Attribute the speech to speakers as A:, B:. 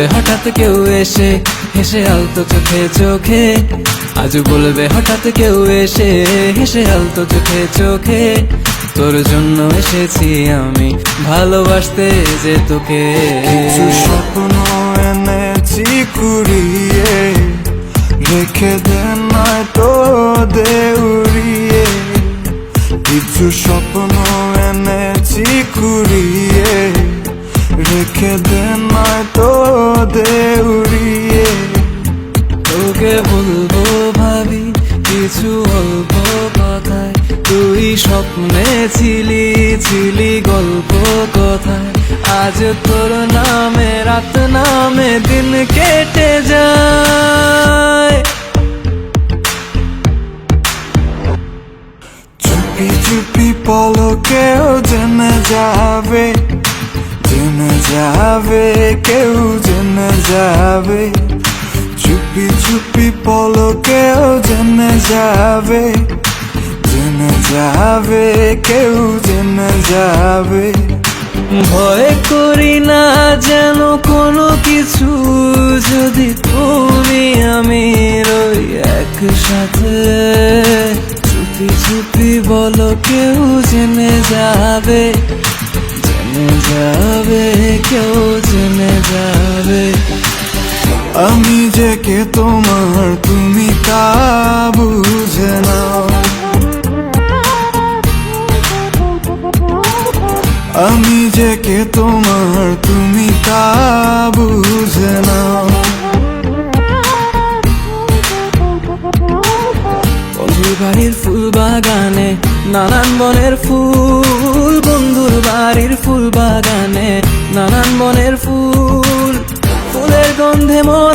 A: বলবে হঠাৎ কেউ এসে হেসে আলতো চোখে চোখে, আজ বলবে হঠাৎ কেউ এসে হেসে আলতো চোখে চোখে, তোর জন্য এসেছি আমি ভালোবাসতে যে তোকে।
B: কিছু স্বপ্ন এনেছি কুড়িয়ে, রেখে দে নয়তো দে উড়িয়ে। কিছু স্বপ্ন এনেছি কুড়িয়ে, রেখে দে নয়তো দে উড়িয়ে।
A: তোকে বলবো ভাবি কিছু অল্প কথায়, তুই স্বপ্নে ছিলি ছিলি গল্প কথায়, আজ তোর নামে রাত নামে দিন কেটে যায়।
B: চুপি চুপি পলকেও জেনে যাবে, জেনে যাবে কেউ জেনে যাবে। চুপি চুপি পলকেও জেনে যাবে, জেনে যাবে কেউ জেনে যাবে।
A: ভয় করি না যেন কোনো কিছু, যদি তুমি আমি রই একসাথে। চুপি চুপি বলো কেউ জেনে যাবে, জেনে যাবে কেউ জেনে যাবে।
B: আমি যে কে তোমার তুমি তা বুঝে নাও, আমি যে কে তোমার তুমি তা বুঝে নাও।
A: বন্ধুর বাড়ির ফুল বাগানে নানান বনের ফুল, বন্ধুর বাড়ির ফুল বাগানে নানান বনের ফুল, ফুলের গন্ধে মন